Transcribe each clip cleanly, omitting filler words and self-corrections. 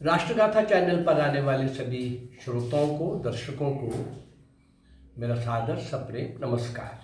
राष्ट्रगाथा channel पर आने वाले सभी श्रोताओं को, दर्शकों को मेरा सादर सप्रेम नमस्कार।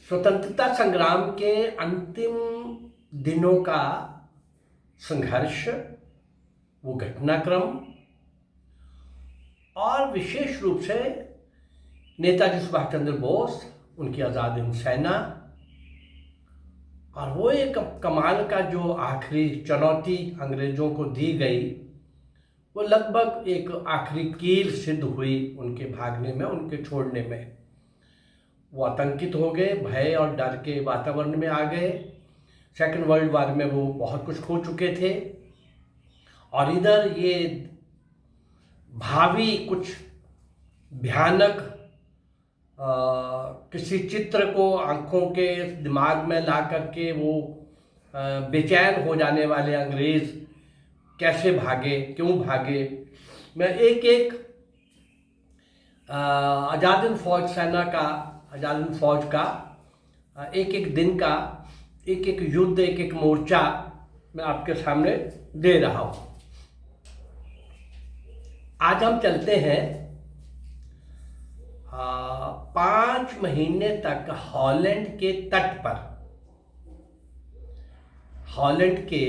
स्वतंत्रता संग्राम के अंतिम दिनों का संघर्ष, वो घटनाक्रम और विशेष रूप से नेताजी सुभाष चंद्र बोस, उनकी आज़ाद हिंद सेना और वो एक कमाल का जो आखिरी चुनौती अंग्रेज़ों को दी गई, वो लगभग एक आखिरी कील सिद्ध हुई उनके भागने में, उनके छोड़ने में। वो आतंकित हो गए, भय और डर के वातावरण में आ गए। सेकेंड वर्ल्ड वॉर में वो बहुत कुछ खो चुके थे और इधर ये भावी कुछ भयानक किसी चित्र को आंखों के दिमाग में ला करके वो बेचैन हो जाने वाले अंग्रेज़ कैसे भागे, क्यों भागे। मैं एक एक आज़ाद हिंद फौज सेना का, आज़ाद हिंद फौज का एक एक दिन का, एक एक युद्ध, एक एक मोर्चा मैं आपके सामने दे रहा हूँ। आज हम चलते हैं 5 महीने तक हॉलैंड के तट पर। हॉलैंड के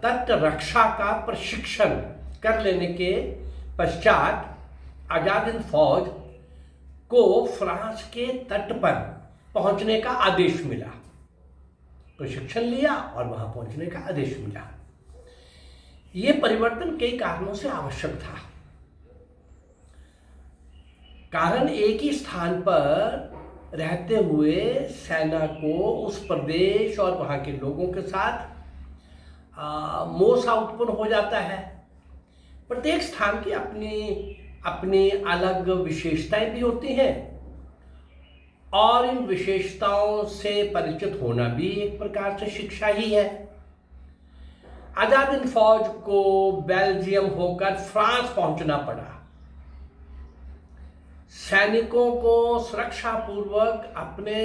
तट रक्षा का प्रशिक्षण कर लेने के पश्चात आज़ाद हिंद फौज को फ्रांस के तट पर पहुंचने का आदेश मिला। प्रशिक्षण लिया और वहां पहुंचने का आदेश मिला। ये परिवर्तन कई कारणों से आवश्यक था। कारण एक ही स्थान पर रहते हुए सेना को उस प्रदेश और वहाँ के लोगों के साथ मोह सा उत्पन्न हो जाता है। प्रत्येक स्थान की अपनी अपनी अलग विशेषताएं भी होती हैं और इन विशेषताओं से परिचित होना भी एक प्रकार से शिक्षा ही है। आज़ाद हिंद फौज को बेल्जियम होकर फ्रांस पहुंचना पड़ा। सैनिकों को सुरक्षा पूर्वक अपने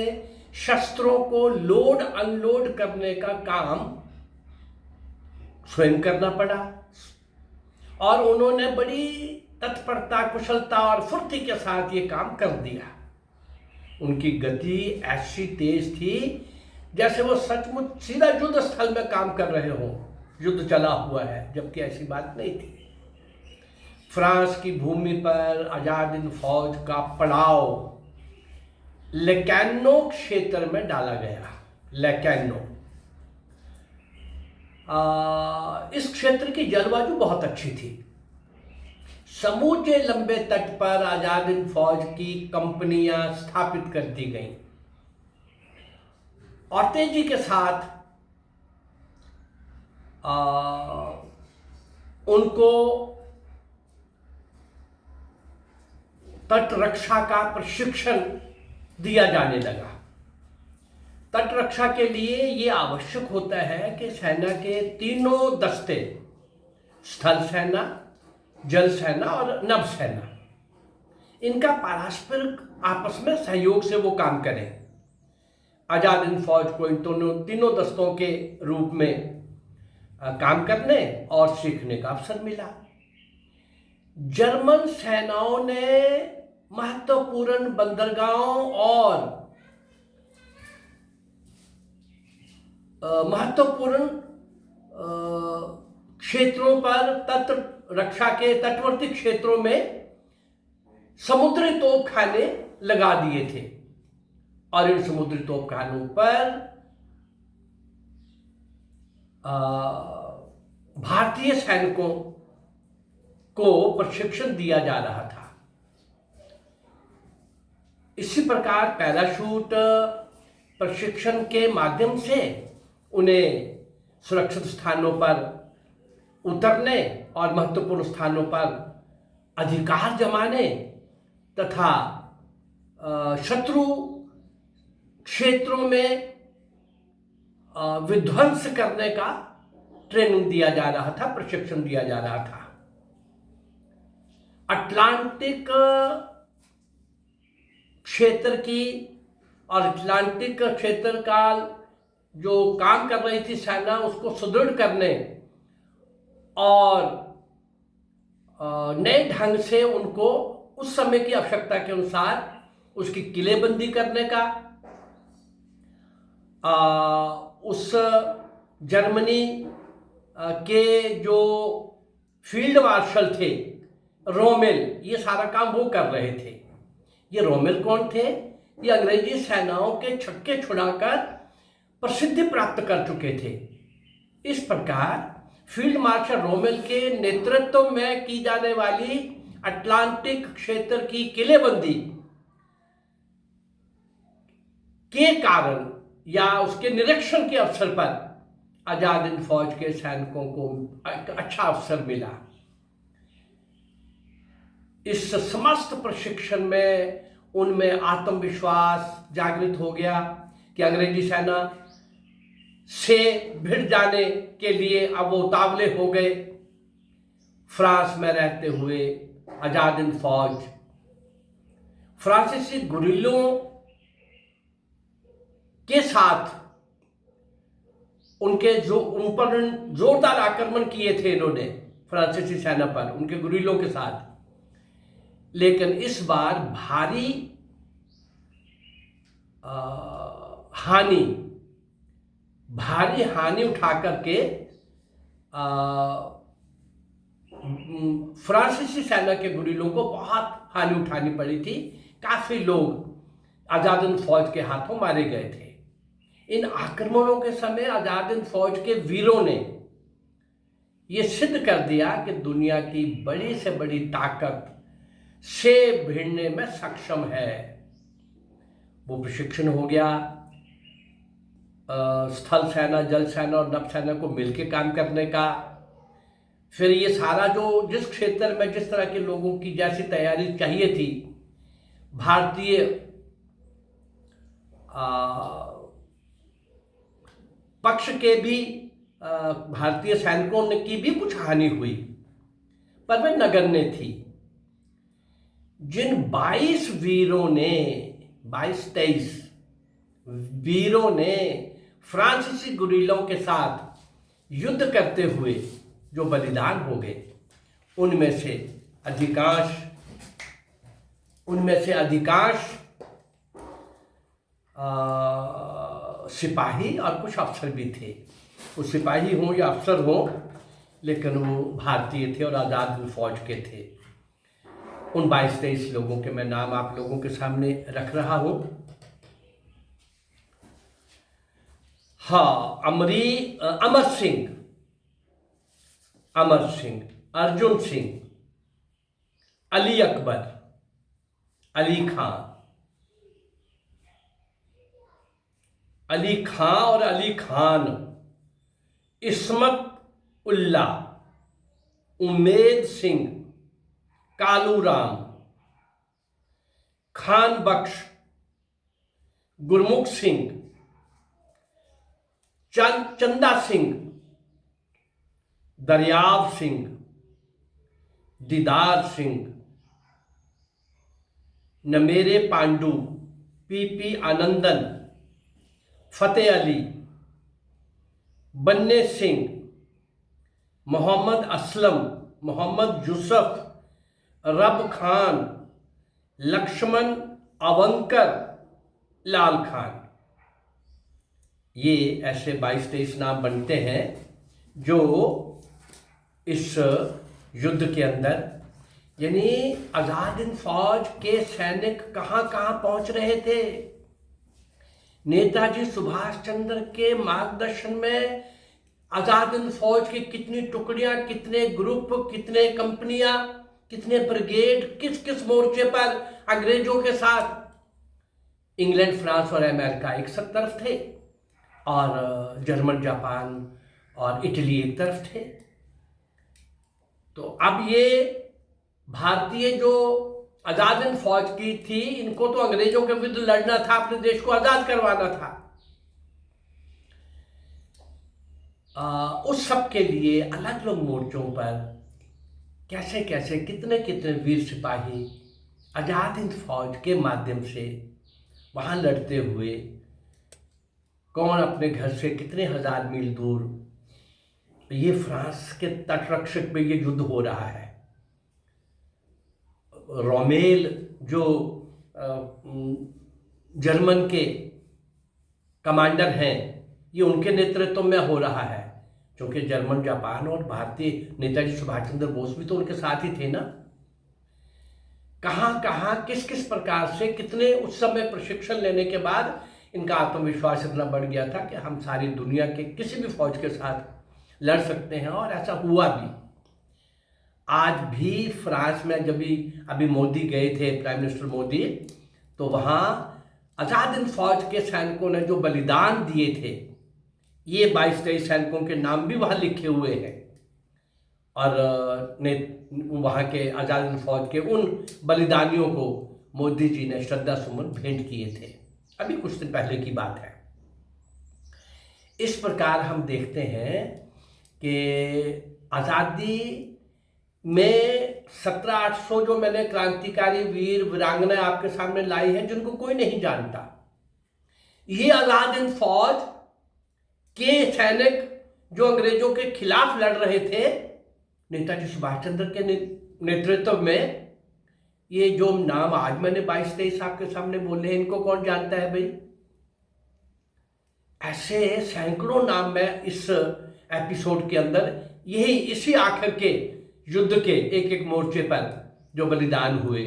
शस्त्रों को लोड अनलोड करने का काम स्वयं करना पड़ा और उन्होंने बड़ी तत्परता, कुशलता और फुर्ती के साथ ये काम कर दिया। उनकी गति ऐसी तेज थी जैसे वो सचमुच सीधा युद्ध स्थल में काम कर रहे हो, युद्ध चला हुआ है, जबकि ऐसी बात नहीं थी। फ्रांस की भूमि पर आज़ाद हिंद फौज का पड़ाव लेकैनो क्षेत्र में डाला गया। लेकैनो, इस क्षेत्र की जलवायु बहुत अच्छी थी। समूचे लंबे तट पर आज़ाद हिंद फौज की कंपनियां स्थापित कर दी गईं और तेजी के साथ उनको तट रक्षा का प्रशिक्षण दिया जाने लगा। तट रक्षा के लिए ये आवश्यक होता है कि सेना के तीनों दस्ते, स्थल सेना, जल सेना और नभ सेना, इनका पारस्परिक आपस में सहयोग से वो काम करें। आज़ाद हिंद फौज को इन तीनों दस्तों के रूप में काम करने और सीखने का अवसर मिला। जर्मन सेनाओं ने महत्वपूर्ण बंदरगाहों और महत्वपूर्ण क्षेत्रों पर, तट रक्षा के तटवर्ती क्षेत्रों में समुद्री तोपखाने लगा दिए थे और इन समुद्री तोपखानों पर भारतीय सैनिकों को प्रशिक्षण दिया जा रहा था। इसी प्रकार पैराशूट प्रशिक्षण के माध्यम से उन्हें सुरक्षित स्थानों पर उतरने और महत्वपूर्ण स्थानों पर अधिकार जमाने तथा शत्रु क्षेत्रों में विध्वंस करने का ट्रेनिंग दिया जा रहा था, प्रशिक्षण दिया जा रहा था। अटलांटिक क्षेत्र की और अटलांटिक क्षेत्र का जो काम कर रही थी सेना उसको सुदृढ़ करने और नए ढंग से उनको उस समय की आवश्यकता के अनुसार उसकी किलेबंदी करने का, उस जर्मनी के जो फील्ड मार्शल थे रोमेल, ये सारा काम वो कर रहे थे। ये रोमेल कौन थे? ये अंग्रेजी सेनाओं के छक्के छुड़ाकर प्रसिद्धि प्राप्त कर चुके थे। इस प्रकार फील्ड मार्शल रोमेल के नेतृत्व में की जाने वाली अटलांटिक क्षेत्र की किलेबंदी के कारण या उसके निरीक्षण के अवसर पर आजाद हिंद फौज के सैनिकों को एक अच्छा अवसर मिला। इस समस्त प्रशिक्षण में उनमें आत्मविश्वास जागृत हो गया कि अंग्रेजी सेना से भिड़ जाने के लिए अब वो उतावले हो गए। फ्रांस में रहते हुए आजाद हिंद फौज फ्रांसीसी गुरिल्लों के साथ उन पर जोरदार आक्रमण किए थे इन्होंने, फ्रांसीसी सेना पर, उनके गुरिल्लों के साथ। लेकिन इस बार भारी हानि उठा करके फ्रांसीसी सेना के गुरिल्लों को बहुत हानि उठानी पड़ी थी। काफी लोग आजाद हिंद फौज के हाथों मारे गए थे। इन आक्रमणों के समय आजाद हिंद फौज के वीरों ने यह सिद्ध कर दिया कि दुनिया की बड़ी से बड़ी ताकत से भिड़ने में सक्षम है। वो प्रशिक्षण हो गया, स्थल सेना, जल सेना और नभ सेना को मिलकर काम करने का। फिर ये सारा जो जिस क्षेत्र में जिस तरह के लोगों की जैसी तैयारी चाहिए थी, भारतीय पक्ष के भी भारतीय सैनिकों की भी कुछ हानि हुई, पर वे नगण्य थी। जिन 22 23 वीरों ने फ्रांसीसी गुरिल्लों के साथ युद्ध करते हुए जो बलिदान हो गए, उनमें से अधिकांश सिपाही और कुछ अफसर भी थे। वो सिपाही हों या अफसर हों, लेकिन वो भारतीय थे और आज़ाद हिंद फौज के थे। उन 22-23 लोगों के मैं नाम आप लोगों के सामने रख रहा हूं। हाँ, अमर सिंह, अर्जुन सिंह, अली अकबर, अली खां और अली खान, इस्मत उल्ला, उमेद सिंह, कालूराम, खान बख्श, गुरमुख सिंह, चंदा सिंह, दरियाव सिंह, दीदार सिंह, नमेरे पांडु, पीपी आनंदन, फतेह अली, बन्ने सिंह, मोहम्मद असलम, मोहम्मद यूसुफ, रब खान, लक्ष्मण अवंकर, लाल खान। ये ऐसे 22-23 नाम बनते हैं जो इस युद्ध के अंदर, यानी आजाद हिंद फौज के सैनिक कहां कहां पहुंच रहे थे। नेताजी सुभाष चंद्र के मार्गदर्शन में आजाद हिंद फौज की कितनी टुकड़ियां, कितने ग्रुप, कितने कंपनियां, कितने ब्रिगेड, किस किस मोर्चे पर अंग्रेजों के साथ इंग्लैंड, फ्रांस और अमेरिका एक तरफ थे और जर्मन, जापान और इटली एक तरफ थे। तो अब ये भारतीय जो आजाद हिंद फौज की थी, इनको तो अंग्रेजों के विरुद्ध लड़ना था, अपने देश को आजाद करवाना था। उस सब के लिए अलग अलग मोर्चों पर कैसे कैसे कितने कितने वीर सिपाही आजाद हिंद फौज के माध्यम से वहां लड़ते हुए कौन अपने घर से कितने हजार मील दूर, ये फ्रांस के तटरक्षक पे ये युद्ध हो रहा है। रोमेल जो जर्मन के कमांडर हैं, ये उनके नेतृत्व में हो रहा है, क्योंकि जर्मन, जापान और भारतीय नेताजी सुभाष चंद्र बोस भी तो उनके साथ ही थे ना। कहाँ कहाँ किस किस प्रकार से कितने उस समय प्रशिक्षण लेने के बाद इनका आत्मविश्वास इतना बढ़ गया था कि हम सारी दुनिया के किसी भी फौज के साथ लड़ सकते हैं, और ऐसा हुआ भी। आज भी फ्रांस में जब भी अभी मोदी गए थे, प्राइम मिनिस्टर मोदी, तो वहाँ आज़ाद हिंद फौज के सैनिकों ने जो बलिदान दिए थे, ये 22-23 सैनिकों के नाम भी वहाँ लिखे हुए हैं, और ने वहाँ के आज़ाद हिंद फौज के उन बलिदानियों को मोदी जी ने श्रद्धा सुमन भेंट किए थे। अभी कुछ दिन पहले की बात है। इस प्रकार हम देखते हैं कि आज़ादी में 17-800 जो मैंने क्रांतिकारी वीर वीरांगनाएं आपके सामने लाई हैं, जिनको कोई नहीं जानता, ये आज़ाद हिंद फौज के सैनिक जो अंग्रेजों के खिलाफ लड़ रहे थे नेताजी सुभाष चंद्र के नेतृत्व में। ये जो नाम आज मैंने 22-23 आपके सामने बोले हैं, इनको कौन जानता है भाई? ऐसे सैकड़ों नाम मैं इस एपिसोड के अंदर यही इसी आखिर के युद्ध के एक एक मोर्चे पर जो बलिदान हुए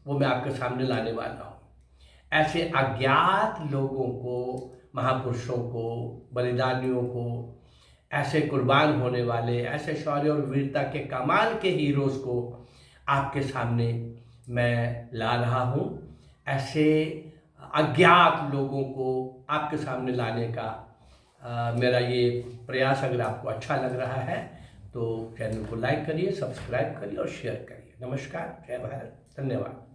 वो मैं आपके सामने लाने वाला हूँ। ऐसे अज्ञात लोगों को, महापुरुषों को, बलिदानियों को, ऐसे कुर्बान होने वाले, ऐसे शौर्य और वीरता के कमाल के हीरोज़ को आपके सामने मैं ला रहा हूँ। ऐसे अज्ञात लोगों को आपके सामने लाने का मेरा ये प्रयास अगर आपको अच्छा लग रहा है तो चैनल को लाइक करिए, सब्सक्राइब करिए और शेयर करिए। नमस्कार, जय भारत, धन्यवाद।